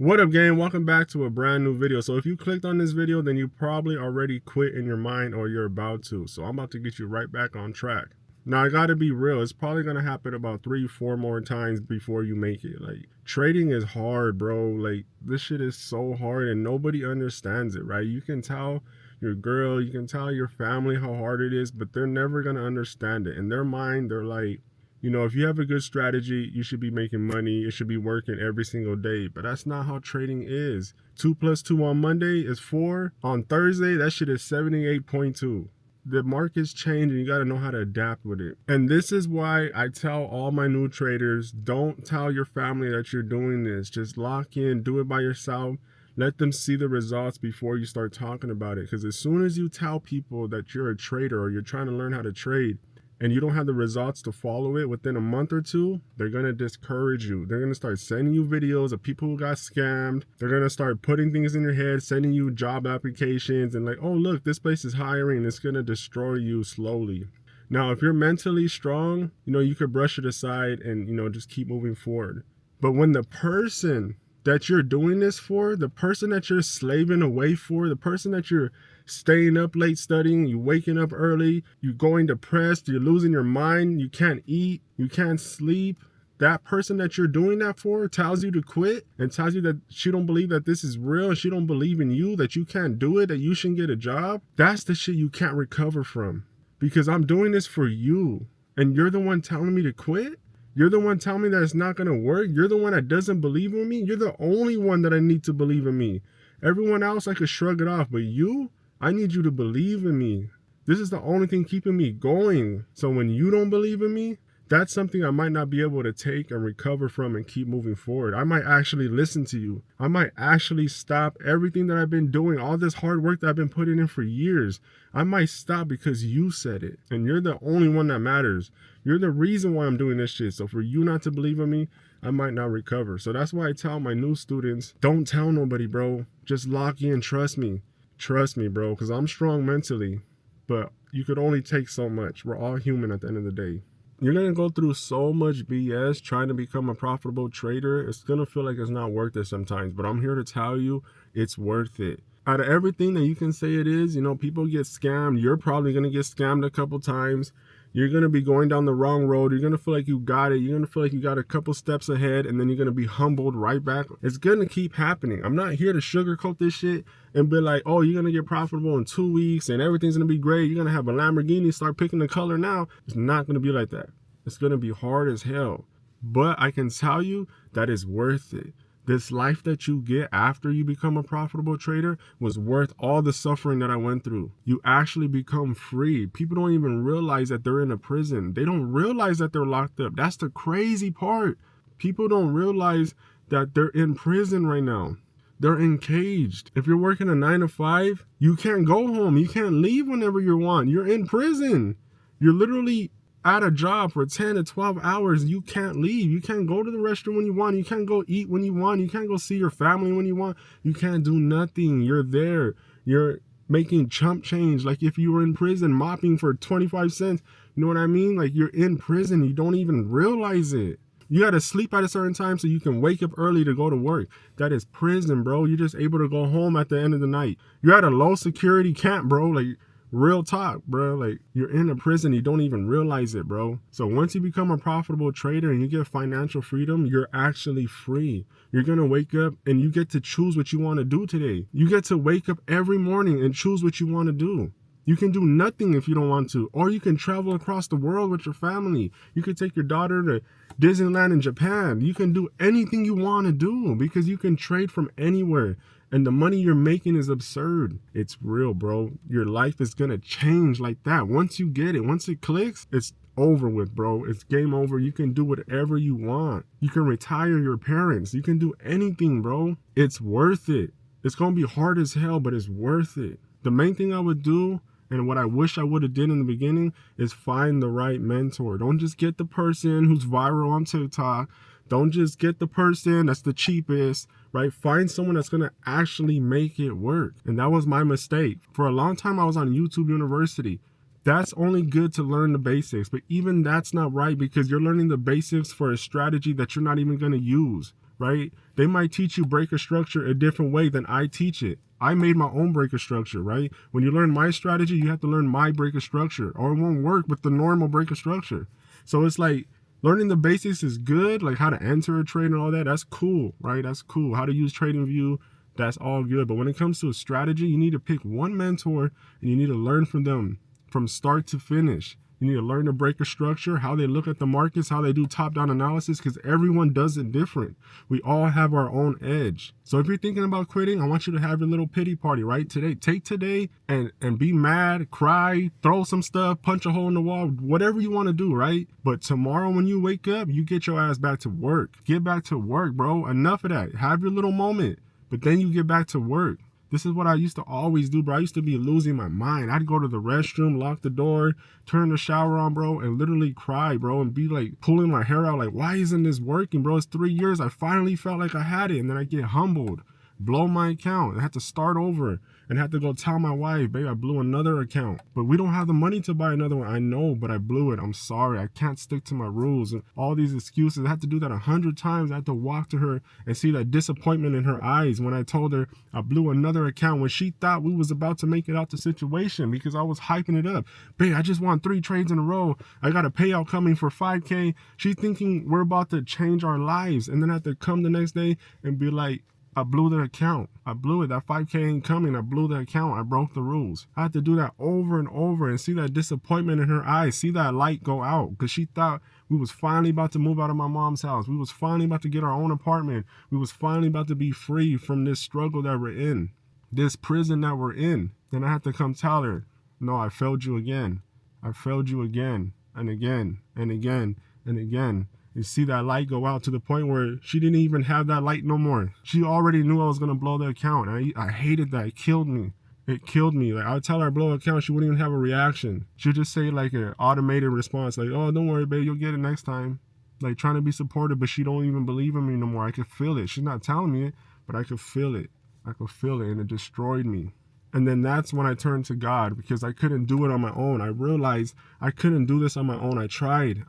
What up, gang? Welcome back to a brand new video. So if you clicked on this video, then you probably already quit in your mind or you're about to. So I'm about to get you right back on track. Now, I gotta be real. It's probably gonna happen about 3-4 more times before you make it. Like, trading is hard, bro. Like, this shit is so hard and nobody understands it, right? You can tell your girl, you can tell your family how hard it is, but they're never gonna understand it. In their mind, they're like, if you have a good strategy, you should be making money. It should be working every single day. But that's not how trading is. 2 + 2 on Monday is 4. On Thursday, that shit is 78.2. The market's changing. You got to know how to adapt with it. And this is why I tell all my new traders, don't tell your family that you're doing this. Just lock in, do it by yourself. Let them see the results before you start talking about it. Because as soon as you tell people that you're a trader or you're trying to learn how to trade, and you don't have the results to follow it within a month or two, they're going to discourage you. They're going to start sending you videos of people who got scammed. They're going to start putting things in your head, sending you job applications and like, oh, look, this place is hiring. It's going to destroy you slowly. Now, if you're mentally strong, you could brush it aside and, just keep moving forward. But when the person that you're doing this for, the person that you're slaving away for, the person that you're staying up late studying, you waking up early, you're going depressed, you're losing your mind, you can't eat, you can't sleep, that person that you're doing that for tells you to quit and tells you that she don't believe that this is real and she don't believe in you, that you can't do it, that you shouldn't get a job. That's the shit you can't recover from, because I'm doing this for you and you're the one telling me to quit. You're the one telling me that it's not going to work. You're the one that doesn't believe in me. You're the only one that I need to believe in me. Everyone else, I could shrug it off. But you, I need you to believe in me. This is the only thing keeping me going. So when you don't believe in me, that's something I might not be able to take and recover from and keep moving forward. I might actually listen to you. I might actually stop everything that I've been doing, all this hard work that I've been putting in for years. I might stop because you said it. And you're the only one that matters. You're the reason why I'm doing this shit. So for you not to believe in me, I might not recover. So that's why I tell my new students, don't tell nobody, bro. Just lock in. Trust me. Trust me, bro, because I'm strong mentally. But you could only take so much. We're all human at the end of the day. You're going to go through so much BS trying to become a profitable trader. It's going to feel like it's not worth it sometimes. But I'm here to tell you it's worth it. Out of everything that you can say it is, people get scammed. You're probably going to get scammed a couple times. You're going to be going down the wrong road. You're going to feel like you got it. You're going to feel like you got a couple steps ahead, and then you're going to be humbled right back. It's going to keep happening. I'm not here to sugarcoat this shit and be like, oh, you're going to get profitable in 2 weeks and everything's going to be great. You're going to have a Lamborghini, start picking the color now. It's not going to be like that. It's going to be hard as hell. But I can tell you that it's worth it. This life that you get after you become a profitable trader was worth all the suffering that I went through. You actually become free. People don't even realize that they're in a prison. They don't realize that they're locked up. That's the crazy part. People don't realize that they're in prison right now. They're encaged. If you're working a 9 to 5, you can't go home. You can't leave whenever you want. You're in prison. You're literally at a job for 10 to 12 hours. You can't leave. You can't go to the restroom when you want. You can't go eat when you want. You can't go see your family when you want. You can't do nothing. You're there. You're making chump change. Like if you were in prison mopping for 25 cents. You know what I mean? Like you're in prison. You don't even realize it. You got to sleep at a certain time so you can wake up early to go to work. That is prison, bro. You're just able to go home at the end of the night. You're at a low security camp, bro. Like, real talk, bro. Like you're in a prison, you don't even realize it, bro. So once you become a profitable trader and you get financial freedom, you're actually free. You're gonna wake up and you get to choose what you want to do today. You get to wake up every morning and choose what you want to do. You can do nothing if you don't want to, or you can travel across the world with your family. You can take your daughter to Disneyland in Japan. You can do anything you want to do because you can trade from anywhere. And the money you're making is absurd. It's real, bro. Your life is going to change like that. Once you get it, once it clicks, it's over with, bro. It's game over. You can do whatever you want. You can retire your parents. You can do anything, bro. It's worth it. It's going to be hard as hell, but it's worth it. The main thing I would do, and what I wish I would have did in the beginning, is find the right mentor. Don't just get the person who's viral on TikTok. Don't just get the person that's the cheapest, right? Find someone that's going to actually make it work. And that was my mistake. For a long time, I was on YouTube University. That's only good to learn the basics, but even that's not right because you're learning the basics for a strategy that you're not even going to use, right? They might teach you breaker structure a different way than I teach it. I made my own breaker structure, right? When you learn my strategy, you have to learn my breaker structure, or it won't work with the normal breaker structure. So it's like learning the basics is good, like how to enter a trade and all that. That's cool, right? That's cool. How to use TradingView, that's all good. But when it comes to a strategy, you need to pick one mentor and you need to learn from them from start to finish. You need to learn the breaker structure, how they look at the markets, how they do top-down analysis, because everyone does it different. We all have our own edge. So if you're thinking about quitting, I want you to have your little pity party, right? Take today and be mad, cry, throw some stuff, punch a hole in the wall, whatever you want to do, right? But tomorrow when you wake up, you get your ass back to work. Get back to work, bro. Enough of that. Have your little moment, but then you get back to work. This is what I used to always do, bro. I used to be losing my mind. I'd go to the restroom, lock the door, turn the shower on, bro, and literally cry, bro, and be like pulling my hair out like, why isn't this working, bro? It's 3 years. I finally felt like I had it, and then I get humbled, blow my account. I had to start over and had to go tell my wife, babe, I blew another account. But we don't have the money to buy another one. I know, but I blew it. I'm sorry. I can't stick to my rules. And all these excuses. I had to do that 100 times. I had to walk to her and see that disappointment in her eyes when I told her I blew another account when she thought we was about to make it out the situation because I was hyping it up. Babe, I just won 3 trades in a row. I got a payout coming for 5K. She's thinking we're about to change our lives. And then I have to come the next day and be like, I blew the account. I blew it. That 5K ain't coming. I blew the account. I broke the rules. I had to do that over and over and see that disappointment in her eyes, see that light go out because she thought we was finally about to move out of my mom's house. We was finally about to get our own apartment. We was finally about to be free from this struggle that we're in, this prison that we're in. Then I had to come tell her, no, I failed you again. I failed you again and again and again and again. You see that light go out to the point where she didn't even have that light no more. She already knew I was going to blow the account. I hated that. It killed me. It killed me. Like I would tell her I blow an account, she wouldn't even have a reaction. She'd just say like an automated response, like, oh, don't worry, babe, you'll get it next time. Like trying to be supportive, but she don't even believe in me no more. I could feel it. She's not telling me it, but I could feel it. I could feel it, and it destroyed me. And then that's when I turned to God because I couldn't do it on my own. I realized I couldn't do this on my own. I tried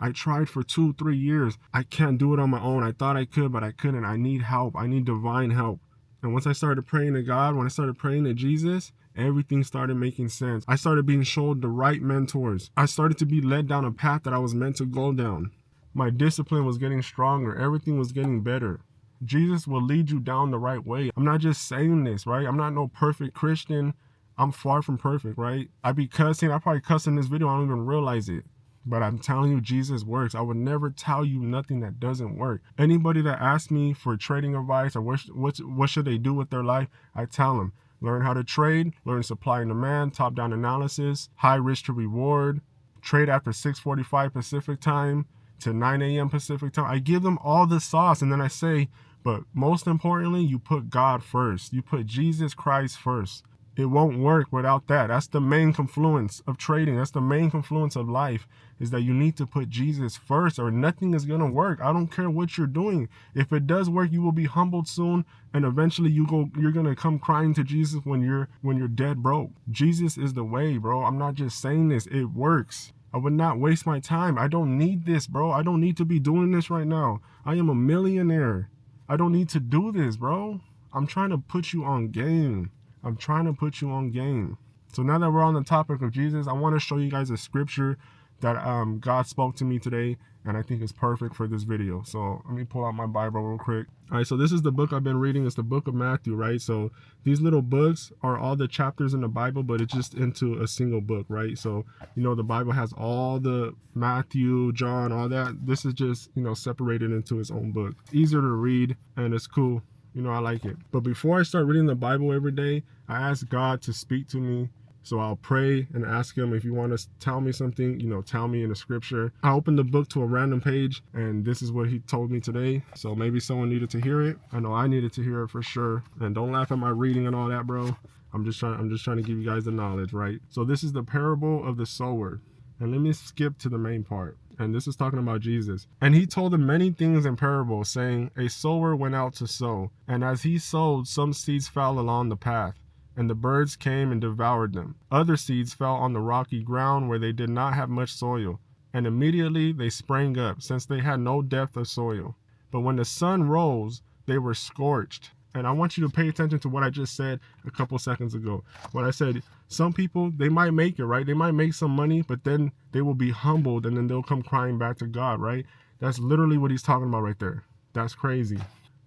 for 2-3 years. I can't do it on my own. I thought I could, but I couldn't. I need help. I need divine help. And once I started praying to God, when I started praying to Jesus, everything started making sense. I started being shown the right mentors. I started to be led down a path that I was meant to go down. My discipline was getting stronger. Everything was getting better. Jesus will lead you down the right way. I'm not just saying this, right? I'm not no perfect Christian. I'm far from perfect, right? I be cussing. I probably cuss in this video. I don't even realize it. But I'm telling you, Jesus works. I would never tell you nothing that doesn't work. Anybody that asks me for trading advice or what should they do with their life, I tell them, learn how to trade, learn supply and demand, top-down analysis, high risk to reward, trade after 6:45 Pacific time to 9 a.m. Pacific time. I give them all the sauce, and then I say, but most importantly, you put God first. You put Jesus Christ first. It won't work without that. That's the main confluence of trading. That's the main confluence of life, is that you need to put Jesus first or nothing is going to work. I don't care what you're doing. If it does work, you will be humbled soon, and eventually you're going to come crying to Jesus when you're dead broke. Jesus is the way, bro. I'm not just saying this. It works. I would not waste my time. I don't need this, bro. I don't need to be doing this right now. I am a millionaire. I don't need to do this, bro. I'm trying to put you on game. I'm trying to put you on game. So now that we're on the topic of Jesus, I want to show you guys a scripture that God spoke to me today, and I think it's perfect for this video. So let me pull out my Bible real quick. All right, so this is the book I've been reading. It's the book of Matthew, right? So these little books are all the chapters in the Bible, but it's just into a single book, right? So, you know, the Bible has all the Matthew, John, all that. This is just, you know, separated into its own book. Easier to read, and it's cool. You know, I like it. But before I start reading the Bible every day, I ask God to speak to me. So I'll pray and ask him, if you want to tell me something, you know, tell me in the scripture. I opened the book to a random page, and this is what he told me today. So maybe someone needed to hear it. I know I needed to hear it for sure. And don't laugh at my reading and all that, bro. I'm just trying to give you guys the knowledge, right? So this is the parable of the sower. And let me skip to the main part. And this is talking about Jesus. And he told them many things in parables, saying, a sower went out to sow. And as he sowed, some seeds fell along the path, and the birds came and devoured them. Other seeds fell on the rocky ground where they did not have much soil. And immediately they sprang up, since they had no depth of soil. But when the sun rose, They were scorched. And I want you to pay attention to what I just said a couple seconds ago. When I said some people, they might make it, right? They might make some money, but then they will be humbled and then they'll come crying back to God, right? That's literally what he's talking about right there. That's crazy,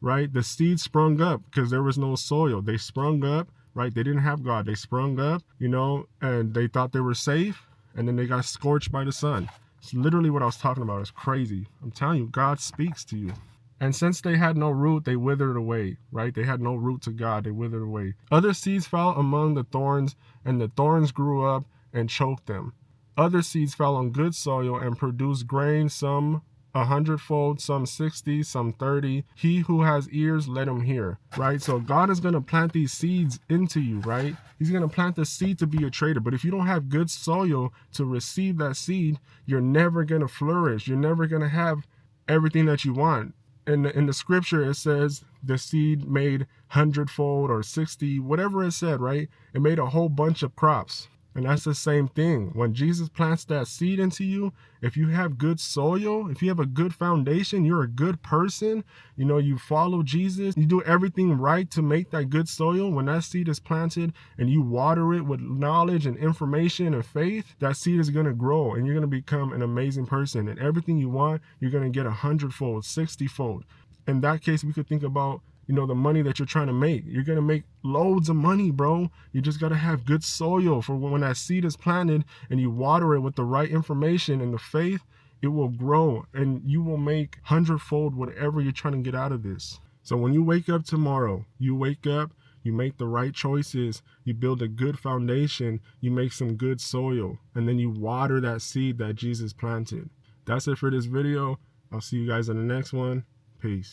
right? The seed sprung up because there was no soil. They sprung up, right? They didn't have God. They sprung up, and they thought they were safe, and then they got scorched by the sun. It's literally what I was talking about. It's crazy. I'm telling you, God speaks to you. And since they had no root, they withered away, right? They had no root to God. They withered away. Other seeds fell among the thorns, and the thorns grew up and choked them. Other seeds fell on good soil and produced grain, some 100-fold, some 60, some 30. He who has ears, let him hear, right? So God is going to plant these seeds into you, right? He's going to plant the seed to be a trader. But if you don't have good soil to receive that seed, you're never going to flourish. You're never going to have everything that you want. In the scripture, it says the seed made 100-fold or 60, whatever it said, right? It made a whole bunch of crops. And that's the same thing. When Jesus plants that seed into you, if you have good soil, if you have a good foundation, you're a good person, you follow Jesus, you do everything right to make that good soil. When that seed is planted and you water it with knowledge and information and faith, that seed is going to grow and you're going to become an amazing person. And everything you want, you're going to get 100-fold, 60-fold. In that case, we could think about the money that you're trying to make. You're going to make loads of money, bro. You just got to have good soil for when that seed is planted and you water it with the right information and the faith, it will grow and you will make 100-fold whatever you're trying to get out of this. So when you wake up tomorrow, you wake up, you make the right choices, you build a good foundation, you make some good soil, and then you water that seed that Jesus planted. That's it for this video. I'll see you guys in the next one. Peace.